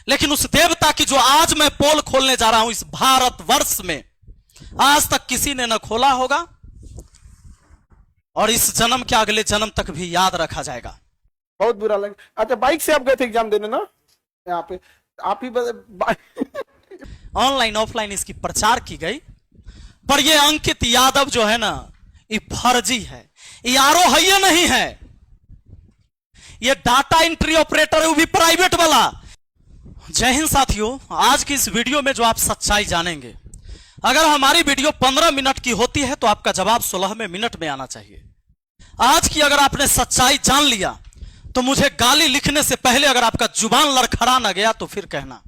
लेकिन उस देवता की जो आज मैं पोल खोलने जा रहा हूं इस भारतवर्ष में, आज तक किसी ने न खोला होगा और इस जन्म के अगले जन्म तक भी याद रखा जाएगा। बहुत बुरा लगा। अच्छा, बाइक से आप गए थे एग्जाम देने ना? यहाँ पे आप ही ऑनलाइन ऑफलाइन इसकी प्रचार की गई, पर ये अंकित यादव जो है ना, ये फर्जी है, ये आरो है, ये नहीं है, ये डाटा एंट्री ऑपरेटर है, वो भी प्राइवेट वाला। जय हिंद साथियों, आज की इस वीडियो में जो आप सच्चाई जानेंगे, अगर हमारी वीडियो 15 मिनट की होती है तो आपका जवाब 16वें मिनट में आना चाहिए। आज की अगर आपने सच्चाई जान लिया तो मुझे गाली लिखने से पहले अगर आपका जुबान लड़खड़ा ना गया तो फिर कहना।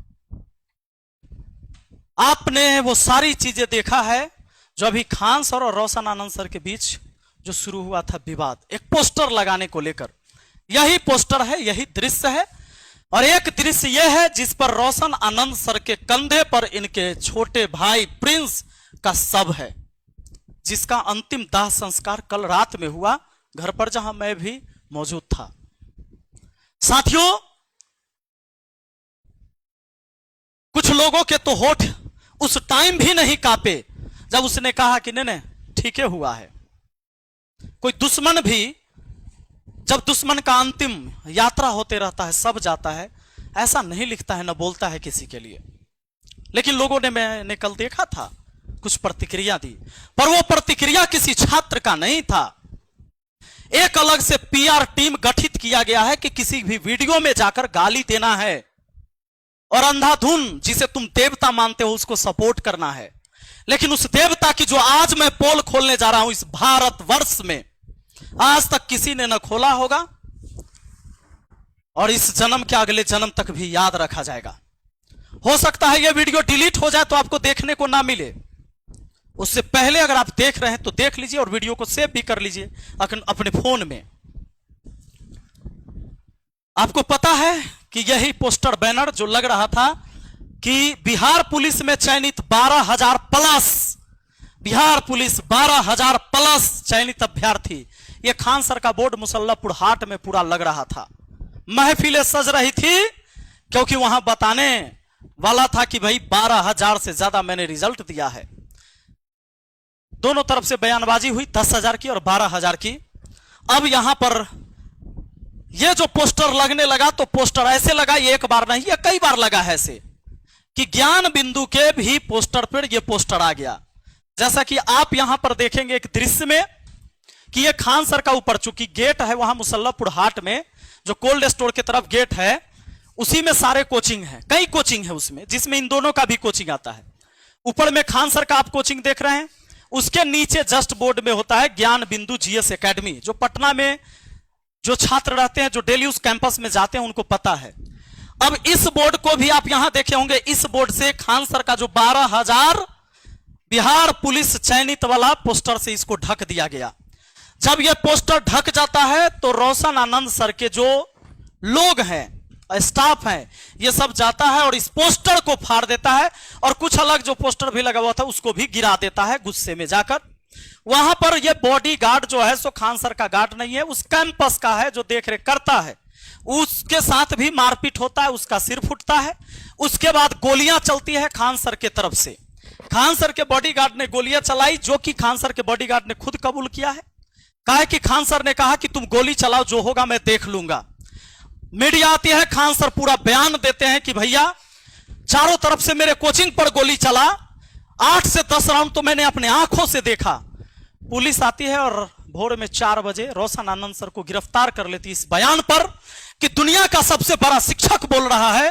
आपने वो सारी चीजें देखा है जो अभी खान सर और रोशन आनंद सर के बीच जो शुरू हुआ था विवाद, एक पोस्टर लगाने को लेकर। यही पोस्टर है, यही दृश्य है, और एक दृश्य यह है जिस पर रोशन आनंद सर के कंधे पर इनके छोटे भाई प्रिंस का शव है, जिसका अंतिम दाह संस्कार कल रात में हुआ घर पर, जहां मैं भी मौजूद था। साथियों, कुछ लोगों के तो होठ उस टाइम भी नहीं कांपे जब उसने कहा कि नहीं ठीक हुआ है। कोई दुश्मन भी जब दुश्मन का अंतिम यात्रा होते रहता है, सब जाता है, ऐसा नहीं लिखता है, न बोलता है किसी के लिए। लेकिन लोगों ने, मैंने कल देखा था, कुछ प्रतिक्रिया दी, पर वो प्रतिक्रिया किसी छात्र का नहीं था। एक अलग से पीआर टीम गठित किया गया है कि किसी भी वीडियो में जाकर गाली देना है और अंधाधुन जिसे तुम देवता मानते हो उसको सपोर्ट करना है। लेकिन उस देवता की जो आज मैं पोल खोलने जा रहा हूं इस भारतवर्ष में, आज तक किसी ने न खोला होगा और इस जन्म के अगले जन्म तक भी याद रखा जाएगा। हो सकता है यह वीडियो डिलीट हो जाए तो आपको देखने को ना मिले। उससे पहले अगर आप देख रहे हैं तो देख लीजिए और वीडियो को सेव भी कर लीजिए अपने फोन में। आपको पता है कि यही पोस्टर बैनर जो लग रहा था कि बिहार पुलिस में चयनित 12,000 प्लस, बिहार पुलिस 12,000 प्लस चयनित अभ्यर्थी, यह खान सर का बोर्ड मुसल्लापुर हाट में पूरा लग रहा था। महफिलें सज रही थी क्योंकि वहां बताने वाला था कि भाई 12,000 से ज्यादा मैंने रिजल्ट दिया है। दोनों तरफ से बयानबाजी हुई, 10,000 की और 12,000 की। अब यहां पर यह जो पोस्टर लगने लगा तो पोस्टर ऐसे लगा, ये एक बार नहीं, ये कई बार लगा है ऐसे कि ज्ञान बिंदु के भी पोस्टर पर यह पोस्टर आ गया। जैसा कि आप यहां पर देखेंगे एक दृश्य में कि यह खान सर का ऊपर चूंकि गेट है वहां मुसल्लापुर हाट में, जो कोल्ड स्टोर की तरफ गेट है, उसी में सारे कोचिंग है, कई कोचिंग है उसमें, जिसमें इन दोनों का भी कोचिंग आता है। ऊपर में खान सर का आप कोचिंग देख रहे हैं, उसके नीचे जस्ट बोर्ड में होता है ज्ञान बिंदु जीएस एकेडमी, जो पटना में जो छात्र रहते हैं, जो डेली उस कैंपस में जाते हैं, उनको पता है। अब इस बोर्ड को भी आप यहां देखे होंगे, इस बोर्ड से खान सर का जो 12,000 बिहार पुलिस चयनित वाला पोस्टर से इसको ढक दिया गया। जब यह पोस्टर ढक जाता है तो रोशन आनंद सर के जो लोग हैं, स्टाफ है, ये सब जाता है और इस पोस्टर को फाड़ देता है और कुछ अलग जो पोस्टर भी लगा हुआ था उसको भी गिरा देता है गुस्से में जाकर। वहां पर ये बॉडी गार्ड जो है सो खान सर का गार्ड नहीं है, उस कैंपस का है जो देख रेख करता है, उसके साथ भी मारपीट होता है, उसका सिर फूटता है। उसके बाद गोलियां चलती है खान सर के तरफ से। खान सर के बॉडीगार्ड ने गोलियां चलाई, जो कि खान सर के बॉडीगार्ड ने खुद कबूल किया है। कहा कि खान सर ने कहा कि तुम गोली चलाओ, जो होगा मैं देख लूंगा। मीडिया आती है, खान सर पूरा बयान देते हैं कि भैया चारों तरफ से मेरे कोचिंग पर गोली चला, 8 से 10 राउंड तो मैंने अपने आंखों से देखा। पुलिस आती है और भोर में 4 बजे रोशन आनंद सर को गिरफ्तार कर लेती इस बयान पर कि दुनिया का सबसे बड़ा शिक्षक बोल रहा है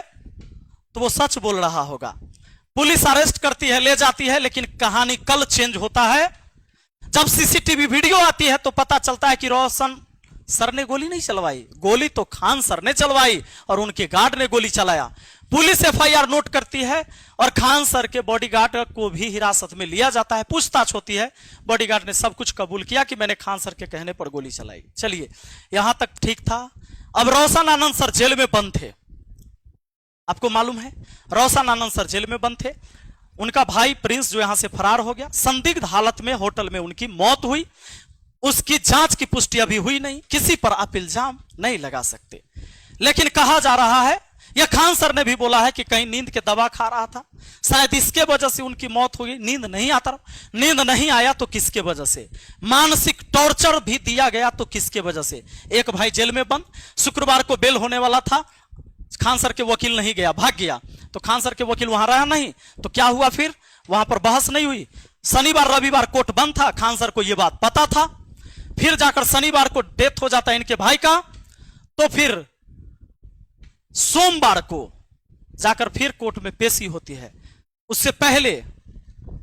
तो वो सच बोल रहा होगा। पुलिस अरेस्ट करती है, ले जाती है, लेकिन कहानी कल चेंज होता है। जब सीसीटीवी वीडियो आती है तो पता चलता है कि रोशन सर ने गोली नहीं चलवाई, गोली तो खान सर ने चलवाई और उनके गार्ड ने गोली चलाया। पुलिस एफआईआर नोट करती है और खान सर के बॉडीगार्ड को भी हिरासत में लिया जाता है, पूछताछ होती है। बॉडीगार्ड ने सब कुछ कबूल किया कि मैंने खान सर के कहने पर गोली चलाई। चलिए, यहां तक ठीक था। अब रोशन आनंद सर जेल में बंद थे, आपको मालूम है, रोशन आनंद सर जेल में बंद थे। उनका भाई प्रिंस जो यहां से फरार हो गया, संदिग्ध हालत में होटल में उनकी मौत हुई। उसकी जांच की पुष्टि अभी हुई नहीं, किसी पर आप इल्जाम नहीं लगा सकते। लेकिन कहा जा रहा है यह खान सर ने भी बोला है कि कहीं नींद के दवा खा रहा था, शायद इसके वजह से उनकी मौत हो गई। नींद नहीं आता, नींद नहीं आया तो किसके वजह से? मानसिक टॉर्चर भी दिया गया तो किसके वजह से? एक भाई जेल में बंद, शुक्रवार को बेल होने वाला था, खान सर के वकील नहीं गया, भाग गया। तो खान सर के वकील वहां रहा नहीं, तो क्या हुआ फिर? वहां पर बहस नहीं हुई। शनिवार रविवार कोर्ट बंद था, खान सर को यह बात पता था। फिर जाकर शनिवार को डेथ हो जाता है इनके भाई का, तो फिर सोमवार को जाकर फिर कोर्ट में पेशी होती है। उससे पहले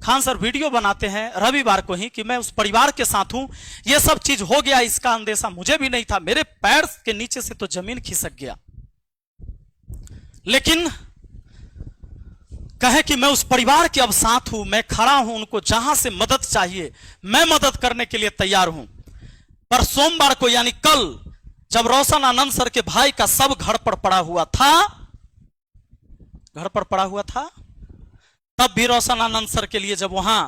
खान सर वीडियो बनाते हैं रविवार को ही कि मैं उस परिवार के साथ हूं, यह सब चीज हो गया, इसका अंदेशा मुझे भी नहीं था, मेरे पैर के नीचे से तो जमीन खिसक गया। लेकिन कहे कि मैं उस परिवार के अब साथ हूं, मैं खड़ा हूं, उनको जहां से मदद चाहिए मैं मदद करने के लिए तैयार हूं। पर सोमवार को यानी कल, जब रोशन आनंद सर के भाई का सब घर पर पड़ा हुआ था, तब भी रोशन आनंद सर के लिए जब वहां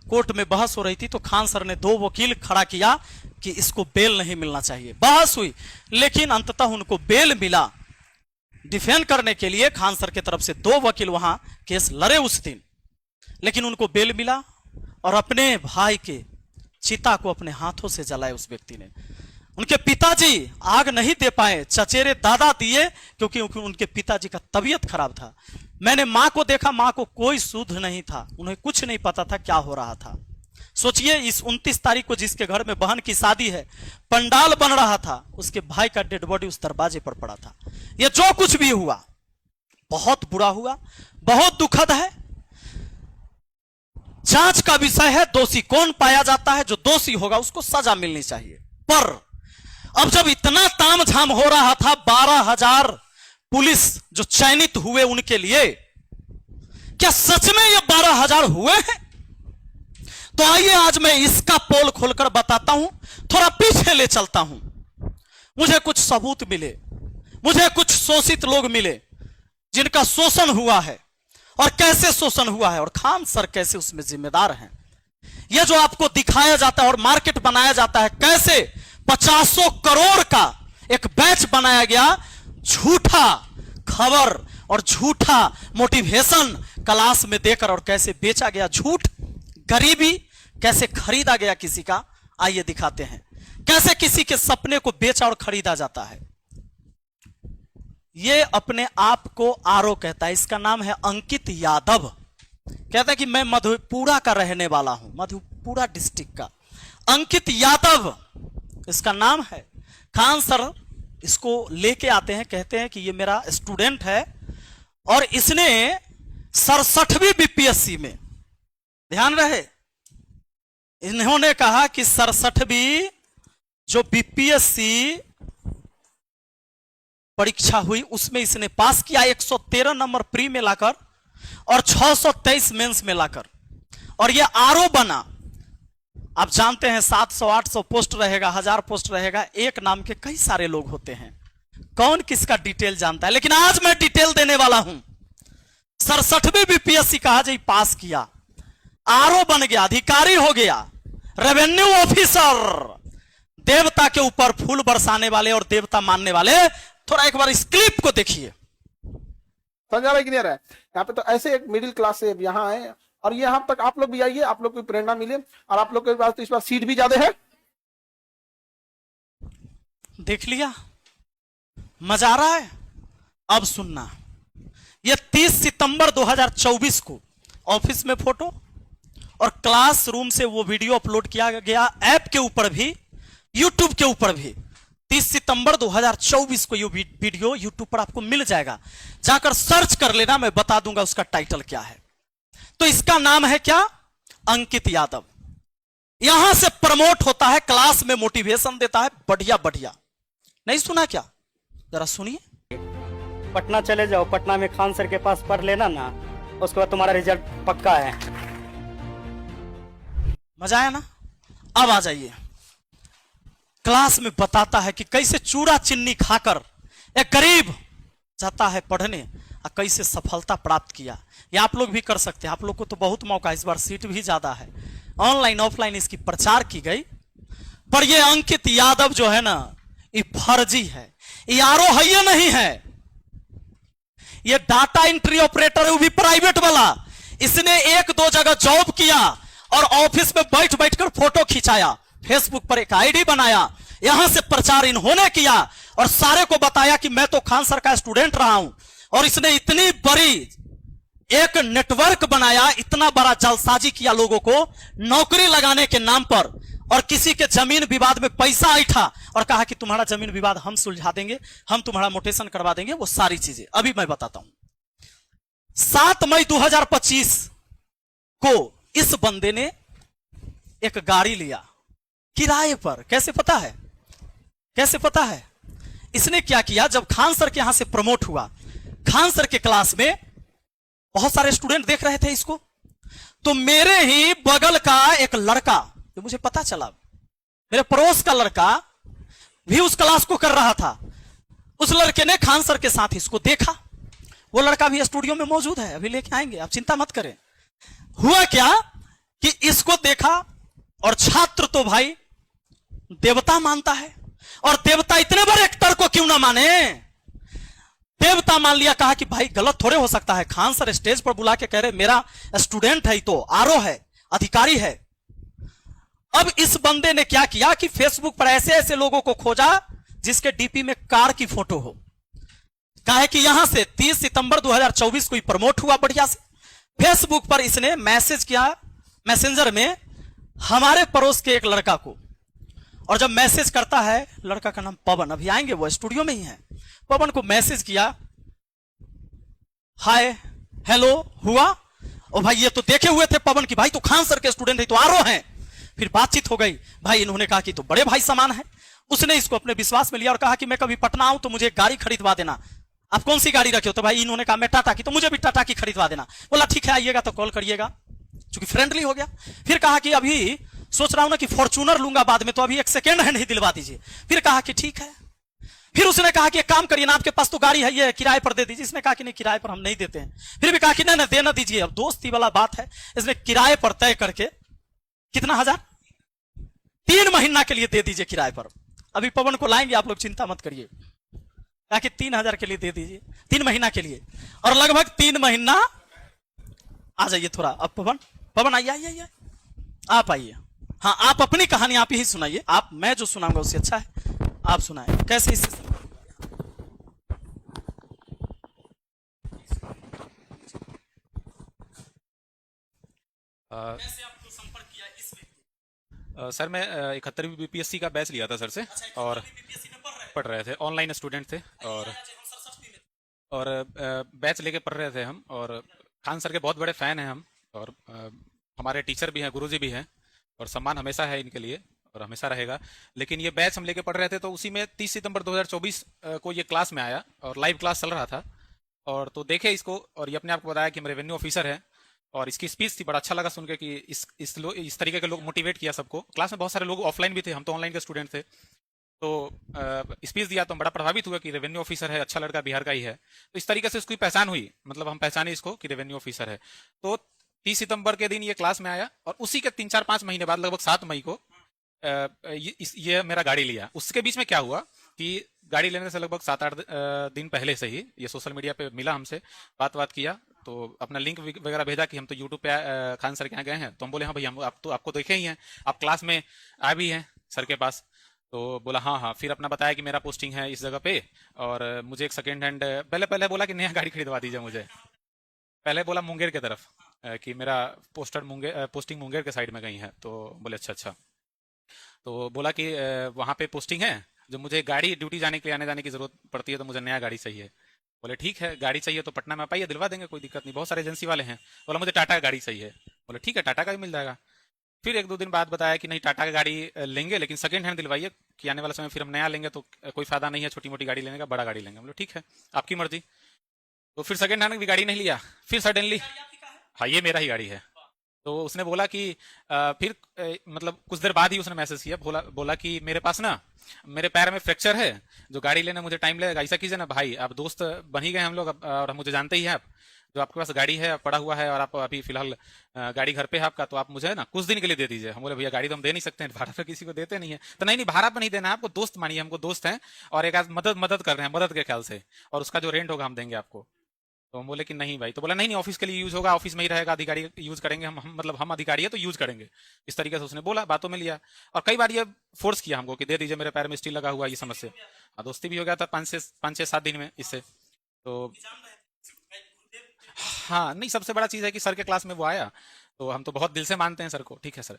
कोर्ट में बहस हो रही थी, तो खान सर ने 2 वकील खड़ा किया कि इसको बेल नहीं मिलना चाहिए। बहस हुई, लेकिन अंततः उनको बेल मिला। डिफेंड करने के लिए खान सर की तरफ से 2 वकील वहां केस लड़े उस दिन, लेकिन उनको बेल मिला और अपने भाई के चिता को अपने हाथों से जलाए उस व्यक्ति ने। उनके पिताजी आग नहीं दे पाए, चचेरे दादा दिए, क्योंकि उनके पिताजी का तबीयत खराब था। मैंने मां को देखा, मां को कोई सुध नहीं था, उन्हें कुछ नहीं पता था क्या हो रहा था। सोचिए, इस 29 तारीख को जिसके घर में बहन की शादी है, पंडाल बन रहा था, उसके भाई का डेड बॉडी उस दरवाजे पर पड़ा था। यह जो कुछ भी हुआ बहुत बुरा हुआ, बहुत दुखद है। जांच का विषय है, दोषी कौन पाया जाता है, जो दोषी होगा उसको सजा मिलनी चाहिए। पर अब जब इतना तामझाम हो रहा था, 12,000 पुलिस जो चयनित हुए उनके लिए, क्या सच में ये 12,000 हुए हैं? तो आइए आज मैं इसका पोल खोलकर बताता हूं, थोड़ा पीछे ले चलता हूं। मुझे कुछ सबूत मिले, मुझे कुछ शोषित लोग मिले जिनका शोषण हुआ है, और कैसे शोषण हुआ है, और खान सर कैसे उसमें जिम्मेदार हैं। यह जो आपको दिखाया जाता है और मार्केट बनाया जाता है, कैसे 50 करोड़ का एक बैच बनाया गया, झूठा खबर और झूठा मोटिवेशन क्लास में देकर, और कैसे बेचा गया झूठ, गरीबी कैसे खरीदा गया किसी का। आइए दिखाते हैं कैसे किसी के सपने को बेचा और खरीदा जाता है। यह अपने आप को आरो कहता है, इसका नाम है अंकित यादव। कहता है कि मैं मधेपुरा का रहने वाला हूं, मधेपुरा डिस्ट्रिक्ट का अंकित यादव इसका नाम है। खान सर इसको लेके आते हैं, कहते हैं कि ये मेरा स्टूडेंट है और इसने 67वीं बीपीएससी में, ध्यान रहे, इन्होंने कहा कि 67वीं जो बीपीएससी परीक्षा हुई उसमें इसने पास किया, 113 नंबर प्री में लाकर और 623 मेंस में लाकर, और यह आरओ बना। आप जानते हैं 700-800 पोस्ट रहेगा, 1000 पोस्ट रहेगा, एक नाम के कई सारे लोग होते हैं, कौन किसका डिटेल जानता है। लेकिन आज मैं डिटेल देने वाला हूं। 67वीं बीपीएससी कहा जी पास किया, आरओ बन गया, अधिकारी हो गया, रेवेन्यू ऑफिसर, देवता के ऊपर फूल बरसाने वाले और देवता मानने वाले। थोड़ा एक बार इस क्लिप को देखिए, समझा भाई क्लियर है। यहाँ पे तो ऐसे एक मिडिल क्लास से यहाँ आए, और यहाँ तक आप लोग भी आइए, आप लोग को प्रेरणा मिले, और आप लोग के पास तो इस बार सीट भी ज्यादा है। देख लिया, मजा आ रहा है। अब सुनना, यह 30 सितंबर 2024 को ऑफिस में फोटो और क्लासरूम से वो वीडियो अपलोड किया गया, ऐप के ऊपर भी, यूट्यूब के ऊपर भी। 30 सितंबर 2024 को ये वीडियो यूट्यूब पर आपको मिल जाएगा, जाकर सर्च कर लेना, मैं बता दूंगा उसका टाइटल क्या है। तो इसका नाम है क्या? अंकित यादव। यहां से प्रमोट होता है, क्लास में मोटिवेशन देता है, बढ़िया बढ़िया। नहीं सुना क्या? जरा सुनिए। पटना चले जाओ, पटना में खान सर के पास पढ़ लेना ना, उसके बाद तुम्हारा रिजल्ट पक्का है। मजा आया ना? अब आ जाइए, क्लास में बताता है कि कैसे चूड़ा चिन्नी खाकर एक गरीब जाता है पढ़ने और कैसे सफलता प्राप्त किया। ये आप लोग भी कर सकते हैं, आप लोग को तो बहुत मौका, इस बार सीट भी ज्यादा है, ऑनलाइन ऑफलाइन इसकी प्रचार की गई। पर ये अंकित यादव जो है ना, ये फर्जी है, ये आरो है, ये नहीं है। ये डाटा एंट्री ऑपरेटर है, वो भी प्राइवेट वाला। इसने एक दो जगह जॉब किया और ऑफिस में बैठ बैठकर फोटो खिंचाया, फेसबुक पर एक आईडी बनाया, यहां से प्रचार इन्होंने किया और सारे को बताया कि मैं तो खान सर का स्टूडेंट रहा हूं। और इसने इतनी बड़ी एक नेटवर्क बनाया, इतना बड़ा जालसाजी किया लोगों को नौकरी लगाने के नाम पर, और किसी के जमीन विवाद में पैसा ऐठा और कहा कि तुम्हारा जमीन विवाद हम सुलझा देंगे, हम तुम्हारा मोटेशन करवा देंगे। वो सारी चीजें अभी मैं बताता हूं। 7 मई 2025 को इस बंदे ने एक गाड़ी लिया किराए पर। कैसे पता है? कैसे पता है? इसने क्या किया, जब खान सर के यहां से प्रमोट हुआ, खान सर के क्लास में बहुत सारे स्टूडेंट देख रहे थे इसको, तो मेरे ही बगल का एक लड़का, जो मुझे पता चला, मेरे पड़ोस का लड़का भी उस क्लास को कर रहा था। उस लड़के ने खान सर के साथ इसको देखा। वो लड़का भी स्टूडियो में मौजूद है, अभी लेके आएंगे, आप चिंता मत करें। हुआ क्या कि इसको देखा, और छात्र तो भाई देवता मानता है, और देवता इतने बड़े एक्टर को क्यों ना माने, देवता मान लिया। कहा कि भाई गलत थोड़े हो सकता है, खान सर स्टेज पर बुला के कह रहे मेरा स्टूडेंट है, तो आरओ है, अधिकारी है। अब इस बंदे ने क्या किया कि फेसबुक पर ऐसे ऐसे लोगों को खोजा जिसके डीपी में कार की फोटो हो। कहा कि यहां से 30 सितंबर 2024 को ही प्रमोट हुआ बढ़िया से। फेसबुक पर इसने मैसेज किया मैसेंजर में हमारे पड़ोस के एक लड़का को, और जब मैसेज करता है, लड़का का नाम पवन, अभी आएंगे, वो स्टूडियो में ही है। पवन को मैसेज किया, हाय हेलो हुआ, और भाई ये तो देखे हुए थे पवन की, भाई तो खान सर के स्टूडेंट है, तो आरो हैं। फिर बातचीत हो गई, भाई इन्होंने कहा कि तो बड़े भाई समान है। उसने इसको अपने विश्वास में लिया और कहा कि मैं कभी पटना आऊं तो मुझे एक गाड़ी खरीदवा देना। आप कौन सी गाड़ी रखे हो? तो भाई इन्होंने कहा मैं टाटा की, तो मुझे भी टाटा की खरीदवा देना। बोला ठीक है, आइएगा तो कॉल करिएगा, चूंकि फ्रेंडली हो गया। फिर कहा कि अभी सोच रहा हूं ना कि फॉर्च्यूनर लूंगा बाद में, तो अभी एक सेकेंड हैंड ही दिलवा दीजिए। फिर कहा कि ठीक है। फिर उसने कहा कि एक काम करिए ना, आपके पास तो गाड़ी है, ये किराए पर दे दीजिए। इसने कहा कि नहीं, किराए पर हम नहीं देते हैं। फिर भी कहा कि नहीं देना दीजिए। अब दोस्ती वाला बात है, इसने किराए पर तय करके कितना हजार, 3 महीना के लिए दे दीजिए किराए पर। अभी पवन को लाएंगे, आप लोग चिंता मत करिए। कहा कि 3000 के लिए दे दीजिए 3 महीना के लिए, और लगभग 3 महीना। आ जाइए थोड़ा, अब पवन आइए आइए आइए, आप आइए। हाँ, आप अपनी कहानी आप ही सुनाइए। आप, मैं जो सुनाऊंगा उससे अच्छा है आप सुनाए। कैसे इससे कैसे आपको संपर्क किया इस व्यक्ति? सर मैं 71वीं बीपीएससी का बैच लिया था सर से, और पढ़ रहे थे, ऑनलाइन स्टूडेंट थे, और बैच लेके पढ़ रहे थे हम, और खान सर के बहुत बड़े फैन हैं हम, और हमारे टीचर भी हैं, गुरुजी भी हैं, और सम्मान हमेशा है इनके लिए और हमेशा रहेगा। लेकिन ये बैच हम लेके पढ़ रहे थे, तो उसी में 30 सितंबर 2024 को ये क्लास में आया, और लाइव क्लास चल रहा था, और तो देखे इसको, और ये अपने आप को बताया कि मैं रेवेन्यू ऑफिसर है, और इसकी स्पीच थी, बड़ा अच्छा लगा सुन के कि इस तरीके के लोग मोटिवेट किया सबको। क्लास में बहुत सारे लोग ऑफलाइन भी थे, हम तो ऑनलाइन के स्टूडेंट थे। तो स्पीच दिया तो हम बड़ा प्रभावित हुआ कि रेवेन्यू ऑफिसर है, अच्छा लड़का, बिहार का ही है। तो इस तरीके से उसकी पहचान हुई, मतलब हम पहचाने इसको कि रेवेन्यू ऑफिसर है। तो 30 सितंबर के दिन ये क्लास में आया, और उसी के 3-4-5 महीने बाद, लगभग 7 मई को ये मेरा गाड़ी लिया। उसके बीच में क्या हुआ कि गाड़ी लेने से लगभग 7-8 दिन पहले से ही ये सोशल मीडिया पे मिला हमसे, बात किया, तो अपना लिंक वगैरह भेजा कि हम तो यूट्यूब पे खान सर के यहाँ गए हैं। तो हम बोले हाँ भैया, हम आपको देखे ही हैं, आप क्लास में आ भी हैं सर के पास। तो बोला हाँ। फिर अपना बताया कि मेरा पोस्टिंग है इस जगह पे, और मुझे एक सेकेंड हैंड, पहले बोला कि नया गाड़ी खरीदवा दीजिए मुझे। पहले बोला मुंगेर की तरफ कि मेरा पोस्टिंग मुंगेर के साइड में कहीं है। तो बोले अच्छा। तो बोला कि वहाँ पे पोस्टिंग है, जो मुझे गाड़ी ड्यूटी जाने के लिए आने जाने की जरूरत पड़ती है, तो मुझे नया गाड़ी चाहिए। बोले ठीक है, गाड़ी चाहिए तो पटना में आप आइए, दिलवा देंगे, कोई दिक्कत नहीं, बहुत सारे एजेंसी वाले हैं। बोला मुझे टाटा का गाड़ी चाहिए। बोले ठीक है, टाटा का भी मिल जाएगा। फिर 1-2 दिन बाद बताया कि नहीं, टाटा का गाड़ी लेंगे, लेकिन सेकंड हैंड दिलवाइए, कि आने वाले समय फिर हम नया लेंगे तो कोई फायदा नहीं है छोटी मोटी गाड़ी लेने का, बड़ा गाड़ी लेंगे। बोले ठीक है, आपकी मर्जी। तो फिर सेकंड हैंड भी गाड़ी नहीं लिया। फिर सडनली, हाँ ये मेरा ही गाड़ी है। तो उसने बोला कि फिर मतलब कुछ देर बाद ही उसने मैसेज किया, बोला कि मेरे पास ना, मेरे पैर में फ्रैक्चर है, जो गाड़ी लेने मुझे टाइम लगेगा। ऐसा कीजिए ना भाई, आप दोस्त बन ही गए हम लोग, और मुझे जानते ही हैं आप, जो आपके पास गाड़ी है पड़ा हुआ है, और आप अभी फिलहाल गाड़ी घर पे है आपका, तो आप मुझे ना कुछ दिन के लिए दे दीजिए। हम बोले भैया गाड़ी तो हम दे नहीं सकते हैं, भाड़ा पे किसी को देते नहीं है। तो नहीं भाड़ा पे नहीं देना, आपको दोस्त मानिए, हमको दोस्त हैं, और एक आज मदद कर रहे हैं, मदद के ख्याल से, और उसका जो रेंट होगा हम देंगे आपको। तो हम बोले कि नहीं भाई, तो बोला नहीं नहीं ऑफिस के लिए यूज होगा, ऑफिस में ही रहेगा, अधिकारी यूज करेंगे, मतलब हम अधिकारी है तो यूज करेंगे, इस तरीके से उसने बोला, बातों में लिया। और कई बार ये फोर्स किया हमको कि दे दीजिए, मेरे पैर में स्टील लगा हुआ, ये समझ से। दोस्ती भी हो गया था 5 से 7 दिन में इससे। तो हाँ नहीं, सबसे बड़ा चीज है कि सर के क्लास में वो आया, तो हम तो बहुत दिल से मानते हैं सर को, ठीक है सर।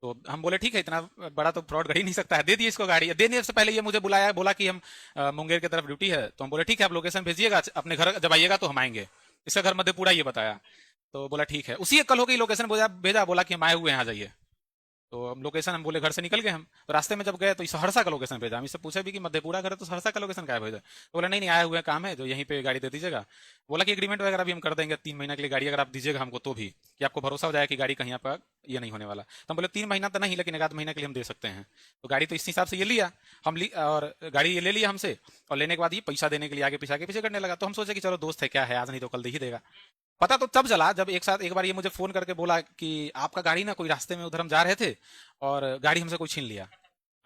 तो हम बोले ठीक है, इतना बड़ा तो फ्रॉड कर ही नहीं सकता है, दे दिए इसको गाड़ी। देने से पहले ये मुझे बुलाया, बोला कि हम मुंगेर की तरफ ड्यूटी है, तो हम बोले ठीक है, आप लोकेशन भेजिएगा, अपने घर जब आइएगा तो हम आएंगे। इसका घर मधेपुरा ये बताया, तो बोला ठीक है। उसी एक कल हो गई, लोकेशन भेजा, बोला कि हम आए हुए हैं, आ जाइए। तो हम लोकेशन, हम बोले घर से निकल गए हम, तो रास्ते में जब गए तो सहरसा का लोकेशन भेजा। हम इससे पूछे भी कि मधेपुरा घर है तो सहरसा का लोकेशन क्या भेजा, तो बोला नहीं नहीं, आए हुए काम है, जो यहीं पे गाड़ी दे दीजिएगा। बोला कि एग्रीमेंट वगैरह भी हम कर देंगे, 3 महीना के लिए गाड़ी अगर आप दीजिएगा हमको, तो भी कि आपको भरोसा हो जाए कि गाड़ी कहीं पर ये नहीं होने वाला। तो हम बोले 3 महीना तो नहीं, लेकिन 1 आध महीना के लिए हम दे सकते हैं। तो गाड़ी तो इस हिसाब से ये लिया हम, और गाड़ी ये ले लिया हमसे, और लेने के बाद ये पैसा देने के लिए आगे पीछे करने लगा। तो हम सोचे कि चलो दोस्त है, क्या है, आज नहीं तो कल दे ही देगा। पता तो तब चला जब एक बार ये मुझे फोन करके बोला कि आपका गाड़ी ना कोई रास्ते में उधर हम जा रहे थे और गाड़ी हमसे कोई छीन लिया,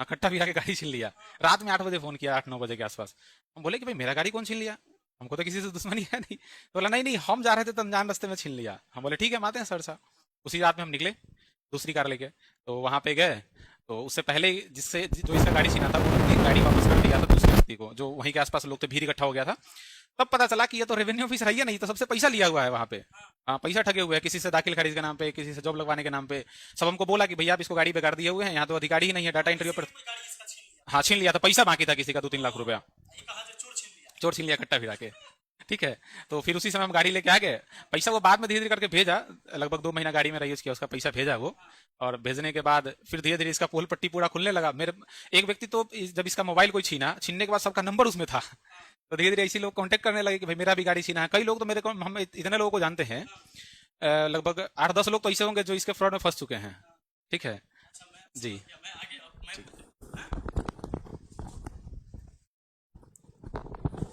खट्टा भी आके गाड़ी छीन लिया। रात में 8 बजे फोन किया, 8-9 बजे के आसपास। हम बोले कि भाई मेरा गाड़ी कौन छीन लिया, हमको तो किसी से दुश्मनी है नहीं। तो बोला नहीं नहीं, हम जा रहे थे तो अनजान रास्ते में छीन लिया। हम बोले ठीक है, हम आते हैं सरसा। उसी रात में हम निकले दूसरी कार लेके, तो वहां पे गए। तो उससे पहले जो इसका गाड़ी छीना था, वो गाड़ी वापस कर दिया था दूसरे व्यक्ति को, जो वहीं के आसपास लोग थे, भीड़ इकट्ठा हो गया था। तब पता चला कि ये तो रेवेन्यू ऑफिसर है, नहीं तो सबसे पैसा लिया हुआ है वहां पे। हाँ, पैसा ठगे हुए हैं, किसी से दाखिल खारिज के नाम पे, किसी से जॉब लगवाने के नाम पे। सब हमको बोला कि भैया आप इसको गाड़ी बेकार दिए हुए हैं, यहाँ तो अधिकारी ही नहीं है, डाटा इंटरव्यू पर। हाँ, छीन लिया था, पैसा बाकी था किसी का 2-3 लाख रुपया, चोर छीन लिया खट्टा फिरा के। ठीक है, तो फिर उसी समय हम गाड़ी लेके आ गए। पैसा वो बाद में धीरे धीरे करके भेजा, लगभग 2 महीना गाड़ी में रही उसकी, उसका पैसा भेजा वो। और भेजने के बाद फिर धीरे धीरे इसका पोल पट्टी पूरा खुलने लगा। मेरे एक व्यक्ति तो जब इसका मोबाइल कोई छीनने के बाद सबका नंबर उसमें था, तो धीरे धीरे ऐसे लोग कांटेक्ट करने लगे कि भाई मेरा भी गाड़ी छीना है। कई लोग तो मेरे को, हम इतने लोगों को जानते हैं, लगभग 8-10 लोग तो ऐसे होंगे जो इसके फ्रॉड में फंस चुके हैं। ठीक है जी।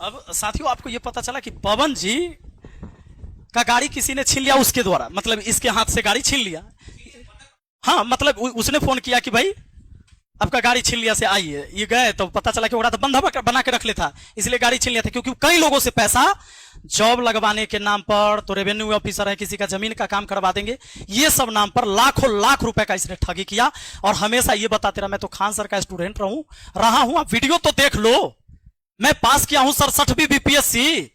अब साथियों, आपको यह पता चला कि पवन जी का गाड़ी किसी ने छीन लिया उसके द्वारा, मतलब इसके हाथ से गाड़ी छीन लिया। हाँ, मतलब उसने फोन किया कि भाई आपका गाड़ी छीन लिया से आइए। ये गए तो पता चला कि वो तो बंधा बना के रख लेता, इसलिए गाड़ी छीन लिया था। क्योंकि कई लोगों से पैसा जॉब लगवाने के नाम पर, तो रेवेन्यू ऑफिसर है, किसी का जमीन का काम करवा देंगे, ये सब नाम पर लाखों लाख रुपए का इसने ठगी किया। और हमेशा ये बताते रहा, मैं तो खान सर का स्टूडेंट रहा हूं, आप वीडियो तो देख लो, मैं पास किया हूं 67वीं बीपीएससी,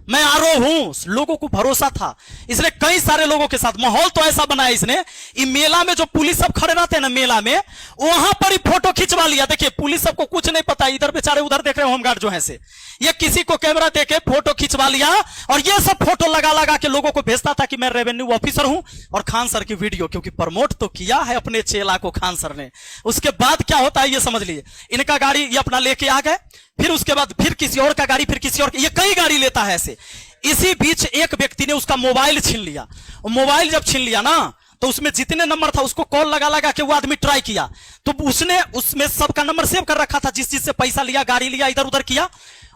मैं आरोह हूं। लोगों को भरोसा था, इसलिए कई सारे लोगों के साथ माहौल तो ऐसा बनाया इसने। ये मेला में जो पुलिस सब खड़े रहते हैं ना मेला में, वहां पर ही फोटो खिंचवा लिया। देखिए, पुलिस सबको कुछ नहीं पता, इधर बेचारे उधर देख रहे हो होमगार्ड जो है से, ये किसी को कैमरा देके फोटो खिंचवा लिया, और ये सब फोटो लगा लगा के लोगों को भेजता था कि मैं रेवेन्यू ऑफिसर हूं। और खान सर की वीडियो, क्योंकि प्रमोट तो किया है अपने चेला को खान सर ने। उसके बाद क्या होता है ये समझ लीजिए, इनका गाड़ी ये अपना लेके आ गए, फिर उसके बाद फिर किसी और का गाड़ी, फिर किसी और, ये कई गाड़ी लेता है ऐसे। इसी बीच एक व्यक्ति ने उसका मोबाइल छीन लिया। मोबाइल जब छीन लिया ना, तो उसमें जितने नंबर था उसको कॉल लगा लगा के वो आदमी ट्राई किया, तो उसने उसमें सबका नंबर सेव कर रखा था, जिस चीज से पैसा लिया, गाड़ी लिया, इधर उधर किया,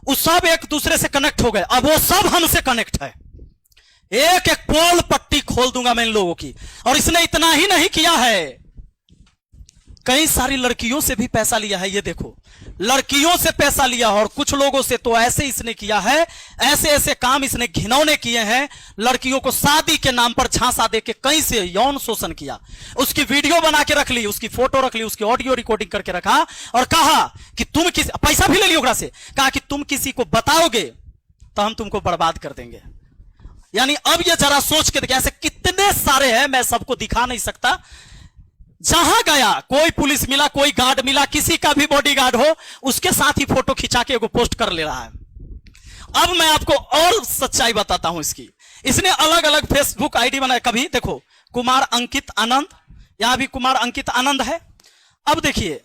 वो सब एक दूसरे से कनेक्ट हो गए। अब वो सब हमसे कनेक्ट है, एक एक पोल पट्टी खोल दूंगा मैं इन लोगों की। और इसने इतना ही नहीं किया है, कई सारी लड़कियों से भी पैसा लिया है। ये देखो, लड़कियों से पैसा लिया, और कुछ लोगों से तो ऐसे इसने किया है, ऐसे ऐसे काम इसने घिनौने किए हैं। लड़कियों को शादी के नाम पर झांसा देके कहीं से यौन शोषण किया, उसकी वीडियो बना के रख ली, उसकी फोटो रख ली, उसकी ऑडियो रिकॉर्डिंग करके रखा, और कहा कि तुम किसी, पैसा भी ले लिया ओकरा से, कहा कि तुम किसी को बताओगे तो हम तुमको बर्बाद कर देंगे। यानी अब ये जरा सोच के देखिए, ऐसे कितने सारे हैं, मैं सबको दिखा नहीं सकता। जहां गया कोई पुलिस मिला, कोई गार्ड मिला, किसी का भी बॉडीगार्ड हो, उसके साथ ही फोटो खिंचा के एगो पोस्ट कर ले रहा है। अब मैं आपको और सच्चाई बताता हूं इसकी। इसने अलग अलग फेसबुक आईडी बनाया। कभी देखो कुमार अंकित आनंद, यहां भी कुमार अंकित आनंद है। अब देखिए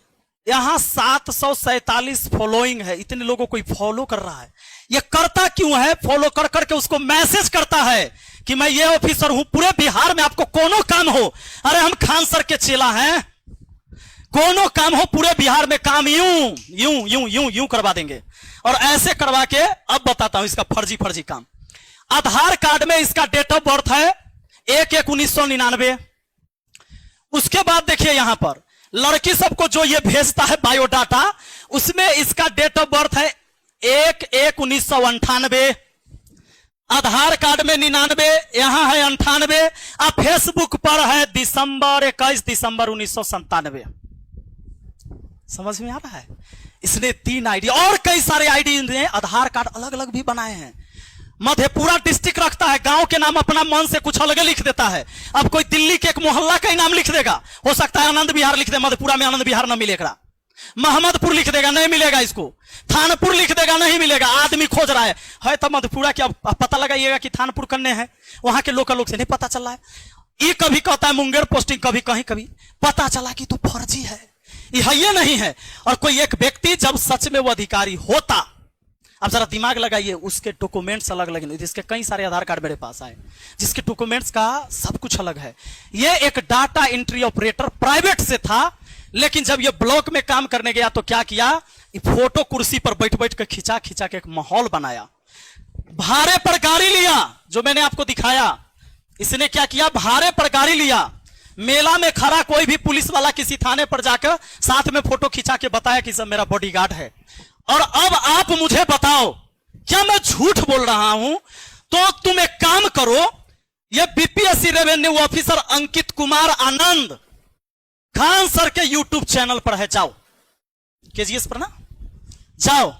यहां 747 फॉलोइंग है, इतने लोगों को फॉलो कर रहा है। ये करता क्यों है? फॉलो कर करके उसको मैसेज करता है कि मैं ये ऑफिसर हूं, पूरे बिहार में आपको कोनो काम हो, अरे हम खान सर के चेला हैं, कोनो काम हो पूरे बिहार में, काम यूं यूं यूं यूं यूं करवा देंगे। और ऐसे करवा के अब बताता हूं इसका फर्जी काम। आधार कार्ड में इसका डेट ऑफ बर्थ है 1/1/1999। उसके बाद देखिए यहां पर लड़की सबको जो ये भेजता है बायोडाटा, उसमें इसका डेट ऑफ बर्थ है 1/1/1998। आधार कार्ड में 99, यहां है 98, अब फेसबुक पर है दिसंबर 21 दिसंबर 1997। समझ में आ रहा है? इसने 3 आईडी और कई सारे आईडी ने आधार कार्ड अलग अलग भी बनाए हैं। मधेपुरा डिस्ट्रिक्ट रखता है, गांव के नाम अपना मन से कुछ अलग लिख देता है। अब कोई दिल्ली के एक मोहल्ला का ही नाम लिख देगा, हो सकता है आनंद विहार लिख दे, मधेपुरा में आनंद विहार ना मिलेगा। मोहम्मदपुर लिख देगा, नहीं मिलेगा इसको। थानपुर लिख देगा, नहीं मिलेगा। आदमी खोज रहा है तो मधेपुरा की। अब पता लगाइएगा कि थानपुर करने हैं, वहां के लोकल लोग से नहीं पता चल रहा है। ये कभी कहता है मुंगेर पोस्टिंग, कभी कहीं कभी पता चला कि तो फर्जी है, ये नहीं है। और कोई एक व्यक्ति जब सच में वो अधिकारी होता, अब जरा दिमाग लगाइए, उसके डॉक्यूमेंट्स अलग अलग, जिसके कई सारे आधार कार्ड मेरे पास आए, जिसके डॉक्यूमेंट्स का सब कुछ अलग है। ये एक डाटा एंट्री ऑपरेटर प्राइवेट से था, लेकिन जब ये ब्लॉक में काम करने गया तो क्या किया, फोटो कुर्सी पर बैठ बैठ कर खिंचा खिंचा के एक माहौल बनाया। भाड़े पर गाड़ी लिया, जो मैंने आपको दिखाया। इसने क्या किया, भाड़े पर गाड़ी लिया, मेला में खड़ा कोई भी पुलिस वाला किसी थाने पर जाकर साथ में फोटो खिंचा के बताया कि सब मेरा बॉडीगार्ड है। और अब आप मुझे बताओ, क्या मैं झूठ बोल रहा हूं? तो तुम एक काम करो, ये BPSC revenue officer Ankit Kumar Anand Khan sir के यूट्यूब चैनल पर है, जाओ केजीएस पर ना, जाओ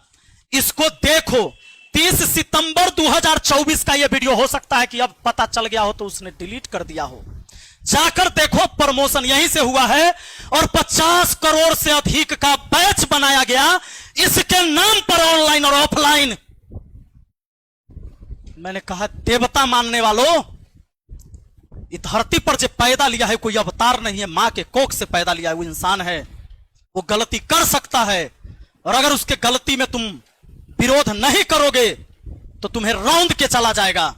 इसको देखो। 30 सितंबर 2024 का यह वीडियो, हो सकता है कि अब पता चल गया हो तो उसने डिलीट कर दिया हो। जाकर देखो, प्रमोशन यहीं से हुआ है और 50 करोड़ से अधिक का बैच बनाया गया इसके नाम पर, ऑनलाइन और ऑफलाइन। मैंने कहा देवता मानने वालों, इस धरती पर जो पैदा लिया है कोई अवतार नहीं है, मां के कोख से पैदा लिया है, वो इंसान है, वो गलती कर सकता है। और अगर उसके गलती में तुम विरोध नहीं करोगे तो तुम्हें रौंद के चला जाएगा।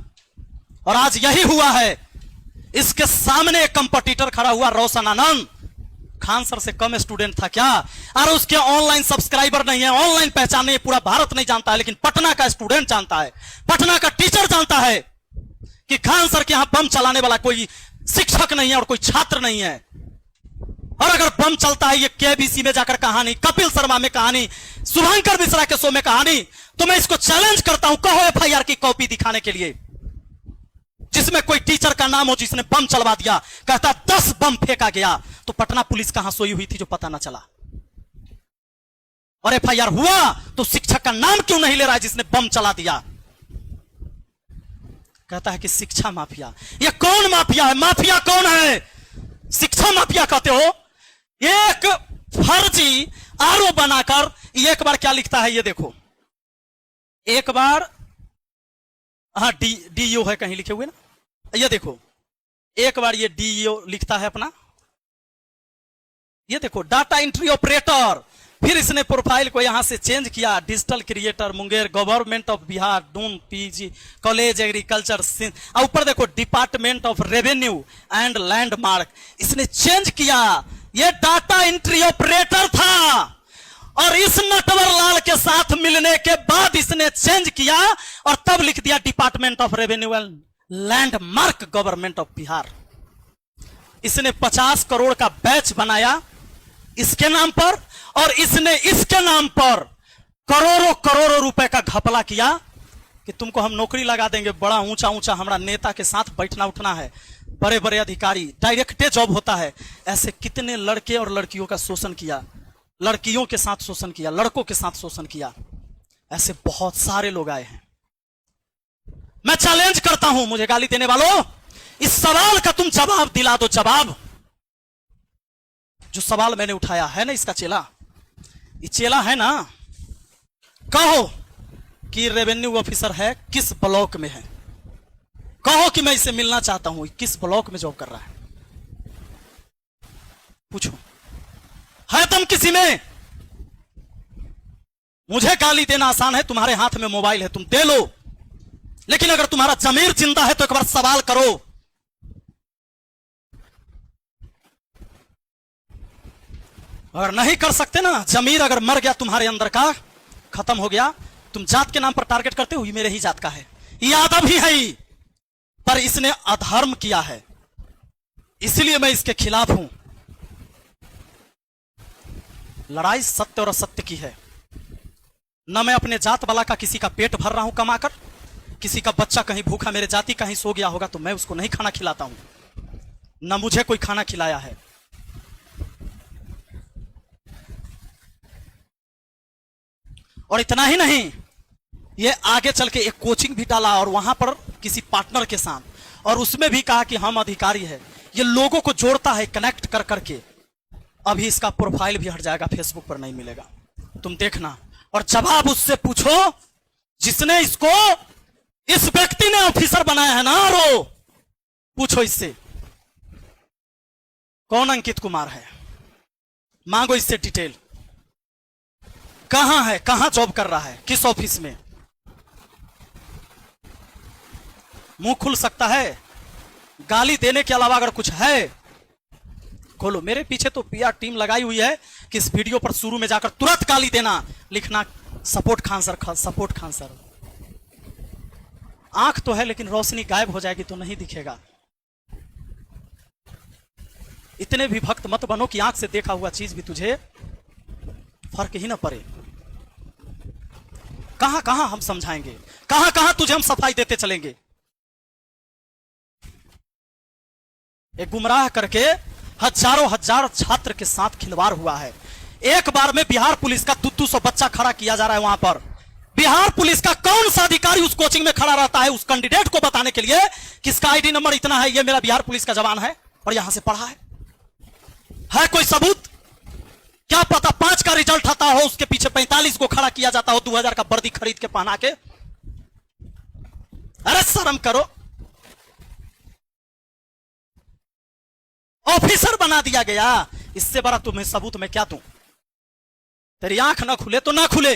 और आज यही हुआ है। इसके सामने एक कंपटीटर खड़ा हुआ, रोशन आनंद। खान सर से कम स्टूडेंट था क्या? और उसके ऑनलाइन सब्सक्राइबर नहीं है, ऑनलाइन पहचान नहीं है, पूरा भारत नहीं जानता है, लेकिन पटना का स्टूडेंट जानता है, पटना का टीचर जानता है कि खान सर के यहां बम चलाने वाला कोई शिक्षक नहीं है और कोई छात्र नहीं है। और अगर बम चलता है, ये केबीसी में जाकर कहानी, कपिल शर्मा में कहानी, शुभंकर मिश्रा के शो में कहानी, तो मैं इसको चैलेंज करता हूं, कहो एफआईआर की कॉपी दिखाने के लिए जिसमें कोई टीचर का नाम हो जिसने बम चलवा दिया। कहता 10 बम फेंका गया, तो पटना पुलिस कहां सोई हुई थी जो पता ना चला? और एफआईआर हुआ तो शिक्षक का नाम क्यों नहीं ले रहा है जिसने बम चला दिया? कहता है कि शिक्षा माफिया। ये कौन माफिया है? माफिया कौन है? शिक्षा माफिया कहते हो? एक फर्जी आरओ बनाकर एक बार क्या लिखता है, ये देखो, एक बार, हाँ डीईओ है कहीं लिखे हुए ना, ये देखो, एक बार ये डीईओ लिखता है अपना, ये देखो डाटा एंट्री ऑपरेटर। फिर इसने प्रोफाइल को यहां से चेंज किया, digital creator Munger, government of Bihar, Doon PG college agriculture, और ऊपर देखो department of revenue and landmark. इसने चेंज किया, ये डाटा एंट्री ऑपरेटर था। और इस नटवर लाल के साथ मिलने के बाद इसने चेंज किया और तब लिख दिया department of revenue and landmark, government of Bihar. इसने 50 करोड़ का बैच बनाया इसके नाम पर, और इसने इसके नाम पर करोड़ों करोड़ों रुपए का घपला किया कि तुमको हम नौकरी लगा देंगे, बड़ा ऊंचा ऊंचा हमारा नेता के साथ बैठना उठना है, बड़े बड़े अधिकारी, डायरेक्टे जॉब होता है। ऐसे कितने लड़के और लड़कियों का शोषण किया, लड़कियों के साथ शोषण किया, लड़कों के साथ शोषण किया। ऐसे बहुत सारे लोग आए हैं। मैं चैलेंज करता हूं, मुझे गाली देने वालों, इस सवाल का तुम जवाब दिला दो। जवाब, जो सवाल मैंने उठाया है ना, इसका चेला, ये चेला है ना, कहो कि रेवेन्यू ऑफिसर है, किस ब्लॉक में है, कहो कि मैं इसे मिलना चाहता हूं, किस ब्लॉक में जॉब कर रहा है, पूछो, है तुम किसी में? मुझे गाली देना आसान है, तुम्हारे हाथ में मोबाइल है, तुम दे लो, लेकिन अगर तुम्हारा जमीर जिंदा है तो एक बार सवाल करो। अगर नहीं कर सकते ना, जमीर अगर मर गया तुम्हारे अंदर का, खत्म हो गया, तुम जात के नाम पर टारगेट करते हो, ये मेरे ही जात का है, यादव ही है, पर इसने अधर्म किया है, इसलिए मैं इसके खिलाफ हूं। लड़ाई सत्य और असत्य की है। न मैं अपने जात वाला का किसी का पेट भर रहा हूं कमाकर, किसी का बच्चा कहीं भूखा मेरे जाति कहीं सो गया होगा तो मैं उसको नहीं खाना खिलाता हूं, ना मुझे कोई खाना खिलाया है। और इतना ही नहीं, ये आगे चल के एक कोचिंग भी डाला और वहां पर किसी पार्टनर के साथ, और उसमें भी कहा कि हम अधिकारी है। ये लोगों को जोड़ता है कनेक्ट कर करके। अभी इसका प्रोफाइल भी हट जाएगा, फेसबुक पर नहीं मिलेगा, तुम देखना। और जवाब उससे पूछो जिसने इसको, इस व्यक्ति ने ऑफिसर बनाया है ना, रो पूछो इससे कौन अंकित कुमार है, मांगो इससे डिटेल, कहां है, कहां जॉब कर रहा है, किस ऑफिस में। मुंह खुल सकता है, गाली देने के अलावा अगर कुछ है खोलो। मेरे पीछे तो पीआर टीम लगाई हुई है कि इस वीडियो पर शुरू में जाकर तुरंत गाली देना, लिखना support Khan sir, support Khan sir. आंख तो है लेकिन रोशनी गायब हो जाएगी तो नहीं दिखेगा। इतने भी भक्त मत बनो कि आंख से देखा हुआ चीज भी तुझे फर्क ही ना पड़े। कहां कहां हम समझाएंगे, कहां कहां तुझे हम सफाई देते चलेंगे। एक गुमराह करके हजारों हजार छात्र के साथ खिलवाड़ हुआ है। एक बार में बिहार पुलिस का 200 बच्चा खड़ा किया जा रहा है वहां पर। बिहार पुलिस का कौन सा अधिकारी उस कोचिंग में खड़ा रहता है उस कैंडिडेट को बताने के लिए किसका आईडी नंबर इतना है, ये मेरा बिहार पुलिस का जवान है और यहां से पढ़ा है कोई सबूत? क्या पता 5 का रिजल्ट आता हो, उसके पीछे 45 को खड़ा किया जाता हो 2000 का वर्दी खरीद के पहना के। अरे शर्म करो, ऑफिसर बना दिया गया। इससे बड़ा तुम्हें सबूत मैं क्या दूं? तेरी आंख ना खुले तो ना खुले।